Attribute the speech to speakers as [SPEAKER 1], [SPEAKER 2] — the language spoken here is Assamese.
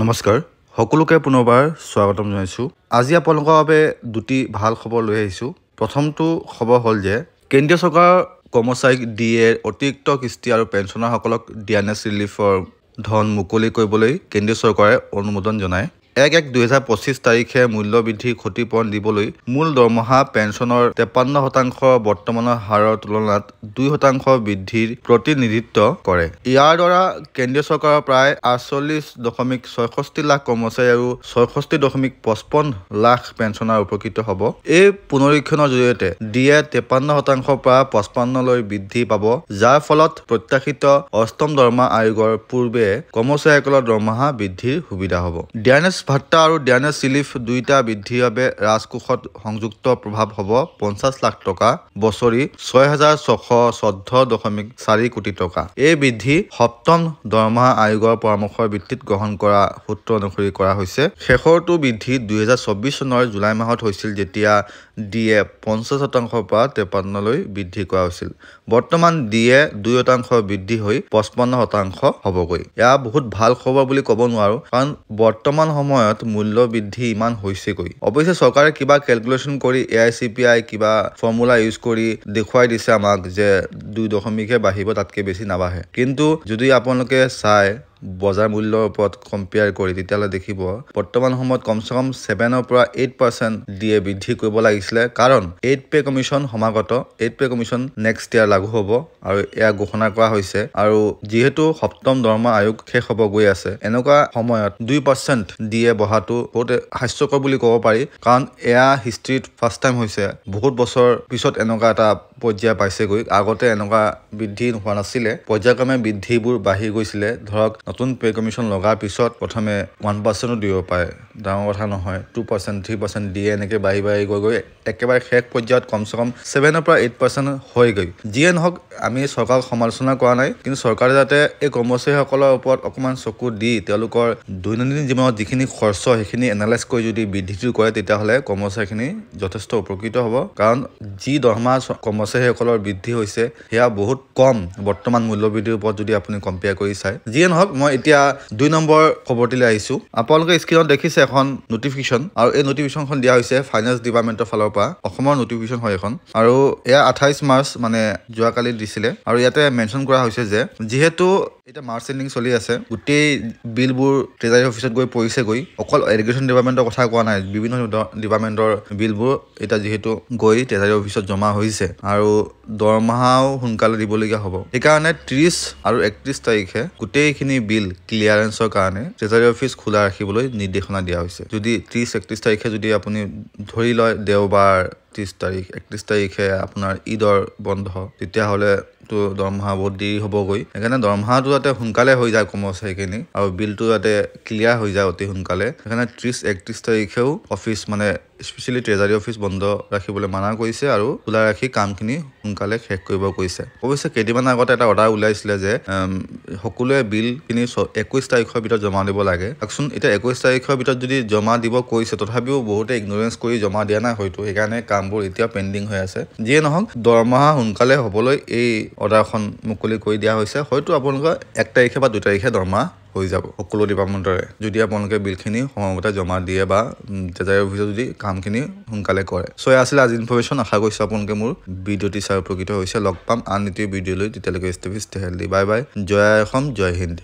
[SPEAKER 1] নমস্কাৰ সকলোকে পুনৰবাৰ স্বাগতম জনাইছো আজি আপোনালোকৰ বাবে দুটি ভাল খবৰ লৈ আহিছো প্ৰথমটো খবৰ হ'ল যে কেন্দ্ৰীয় চৰকাৰ কৰ্মচাৰীক ডিএ অতিৰিক্ত কিস্তি আৰু পেঞ্চনাৰসকলক ডিএনএছ ৰিলিফৰ ধন মুকলি কৰিবলৈ কেন্দ্ৰীয় চৰকাৰে অনুমোদন জনায় 1-1-2025 তাৰিখে মূল্য বৃদ্ধিৰ ক্ষতিপূৰণ দিবলৈ মূল দৰমহা পেঞ্চনৰ 53% বৰ্তমানৰ হাৰৰ তুলনাত 2% বৃদ্ধিৰ প্ৰতিনিধিত্ব কৰে। ইয়াৰ দ্বাৰা কেন্দ্ৰীয় চৰকাৰৰ প্ৰায় 48.66 লাখ কৰ্মচাৰী আৰু 66.55 লাখ পেঞ্চনাৰ উপকৃত হ'ব। এই পুনৰীক্ষণৰ জৰিয়তে ডিএ 53% পৰা 55 লৈ বৃদ্ধি পাব, যাৰ ফলত প্ৰত্যাশিত অষ্টম দৰমহা আয়োগৰ পূৰ্বে কৰ্মচাৰীসকলৰ দৰমহা বৃদ্ধিৰ সুবিধা হ'ব। ডিএনএছ ভাত্তা আৰু ডিএনএছ ৰিলিফ দুয়োটা বৃদ্ধিৰ বাবে ৰাজকোষত সংযুক্ত প্ৰভাৱ হ'ব 50 লাখ টকা, বছৰি 6,614.4 কোটি টকা। এই বৃদ্ধি সপ্তম দৰমহা আয়োগৰ পৰামৰ্শৰ ভিত্তিত গ্ৰহণ কৰা সূত্ৰ অনুসৰি কৰা হৈছে। শেষৰটো বৃদ্ধি 2024 চনৰ জুলাই মাহত হৈছিল, যেতিয়া ডিএ 50% পৰা 53 লৈ বৃদ্ধি কৰা হৈছিল। বৰ্তমান ডিএ 2% বৃদ্ধি হৈ 55% হ'বগৈ। এয়া বহুত ভাল খবৰ বুলি ক'ব নোৱাৰো, কাৰণ বৰ্তমান সময়ত মূল্য বৃদ্ধি ইমান হৈছেগৈ। অৱশ্যে চৰকাৰে কিবা কেলকুলেশ্যন কৰি AICPI কিবা ফৰ্মুলা ইউজ কৰি দেখুৱাই দিছে আমাক যে 2% বাঢ়িব, তাতকে বেছি নাবাঢ়ে। কিন্তু যদি আপোনালোকে চাই বজাৰ মূল্যৰ ওপৰত কম্পেয়াৰ কৰি, তেতিয়াহ'লে দেখিব বৰ্তমান সময়ত কমচে কম 7 পৰা 8% ডিএ বৃদ্ধি কৰিব লাগিছিলে, কাৰণ 8 পে কমিশ্যন সমাগত। 8 পে কমিশ্যন নেক্সট ইয়াৰ লাগু হ'ব আৰু এয়া ঘোষণা কৰা হৈছে। আৰু যিহেতু সপ্তম দৰমহা আয়োগ শেষ হ'ব গৈ আছে, এনেকুৱা সময়ত 2% ডিএ বঢ়াটো বহুত হাস্যকৰ বুলি ক'ব পাৰি, কাৰণ এয়া হিষ্ট্ৰীত ফাৰ্ষ্ট টাইম হৈছে। বহুত বছৰ পিছত এনেকুৱা এটা পৰ্যায় পাইছেগৈ। আগতে এনেকুৱা বৃদ্ধি হোৱা নাছিলে, পৰ্যায়ক্ৰমে বৃদ্ধিবোৰ বাঢ়ি গৈছিলে। ধৰক নতুন পে কমিশ্যন লগাৰ পিছত প্ৰথমে 1% দিব পাৰে, ডাঙৰ কথা নহয়। 2%, 3% ডিএ এনেকৈ বাঢ়ি গৈ একেবাৰে শেষ পৰ্যায়ত কমচে কম 7 পৰা 8% হয়গৈ। যিয়ে নহওক, আমি চৰকাৰক সমালোচনা কৰা নাই, কিন্তু চৰকাৰে যাতে এই কৰ্মচাৰীসকলৰ ওপৰত অকণমান চকু দি তেওঁলোকৰ দৈনন্দিন জীৱনত যিখিনি খৰচ সেইখিনি এনালাইজ কৰি যদি বৃদ্ধিটো কৰে, তেতিয়াহ'লে কৰ্মচাৰীখিনি যথেষ্ট উপকৃত হ'ব। কাৰণ যি দৰমহা কৰ্মচাৰীসকলৰ বৃদ্ধি হৈছে, সেয়া বহুত কম বৰ্তমান মূল্য বৃদ্ধিৰ ওপৰত যদি আপুনি কম্পেয়াৰ কৰি চায়। যিয়ে নহওক, মই এতিয়া 2 নম্বৰ খবৰটিলৈ আহিছোঁ। আপোনালোকে স্ক্ৰীনত দেখিছে এখন নটিফিকেশ্যন, আৰু এই নটিফিকেশ্যনখন দিয়া হৈছে ফাইনেন্স ডিপাৰ্টমেণ্টৰ ফালৰ পৰা। অসমৰ নটিফিকেশ্যন হয় এখন, আৰু এয়া 28 মাৰ্চ মানে যোৱাকালি দিছিলে। আৰু ইয়াতে মেনশ্যন কৰা হৈছে যে যিহেতু এতিয়া মাৰ্চ এণ্ডিং চলি আছে, গোটেই বিলবোৰ ট্ৰেজাৰী অফিচত গৈ পৰিছেগৈ। অকল এডুকেশ্যন ডিপাৰ্টমেণ্টৰ কথা কোৱা নাই, বিভিন্ন ডিপাৰ্টমেণ্টৰ বিলবোৰ এতিয়া যিহেতু গৈ ট্ৰেজাৰী অফিচত জমা হৈছে, আৰু দৰমহাও সোনকালে দিবলগীয়া হ'ব। সেইকাৰণে 30 আৰু 31 তাৰিখে গোটেইখিনি বিল ক্লিয়াৰেন্সৰ কাৰণে ট্ৰেজাৰী অফিচ খোলা ৰাখিবলৈ নিৰ্দেশনা দিয়া হৈছে। যদি 30-31 তাৰিখে যদি আপুনি ধৰি লয় দেওবাৰ 30 তাৰিখ, 31 তাৰিখে আপোনাৰ ঈদৰ বন্ধ, তেতিয়াহ'লে দৰমহা বহুত দেৰি হ'বগৈ। সেইকাৰণে দৰমহাটো যাতে সোনকালে হৈ যায় কৰ্মচাৰীখিনি, আৰু বিলটো যাতে ক্লিয়াৰ হৈ যায় অতি সোনকালে, সেইকাৰণে 30-31 তাৰিখেও অফিচ মানে স্পেচিয়েলি ট্ৰেজাৰী অফিচ বন্ধ ৰাখিবলৈ মানা কৰিছে, আৰু খোলা ৰাখি কামখিনি সোনকালে শেষ কৰিব কৈছে। অৱশ্যে কেইদিনমান আগতে এটা অৰ্ডাৰ ওলাইছিলে যে সকলোৱে বিলখিনি 21 তাৰিখৰ ভিতৰত জমা দিব লাগে। চাওকচোন, এতিয়া 21 তাৰিখৰ ভিতৰত যদি জমা দিব কৈছে, তথাপিও বহুতে ইগনৰেঞ্চ কৰি জমা দিয়া নাই হয়তো, সেইকাৰণে কামবোৰ এতিয়া পেণ্ডিং হৈ আছে। যিয়ে নহওক, দৰমহা সোনকালে হ'বলৈ এই অৰ্ডাৰখন মুকলি কৰি দিয়া হৈছে। হয়তো আপোনালোকৰ 1 তাৰিখে বা 2 তাৰিখে দৰমহা হৈ যাব সকলো ডিপাৰ্টমেণ্টৰে, যদি আপোনালোকে বিলখিনি সময়মতে জমা দিয়ে বা ট্ৰেজাৰী অফিচত যদি কামখিনি সোনকালে কৰে। চ' এয়া আছিলে আজি ইনফৰমেশ্যন। আশা কৰিছোঁ আপোনালোকে মোৰ ভিডিঅ'টি চাই উপকৃত হৈছে। লগ পাম আন এটি ভিডিঅ'লৈ, তেতিয়ালৈকে stay fit, stay healthy. Bye bye. জয় অসম, জয় হিন্দ।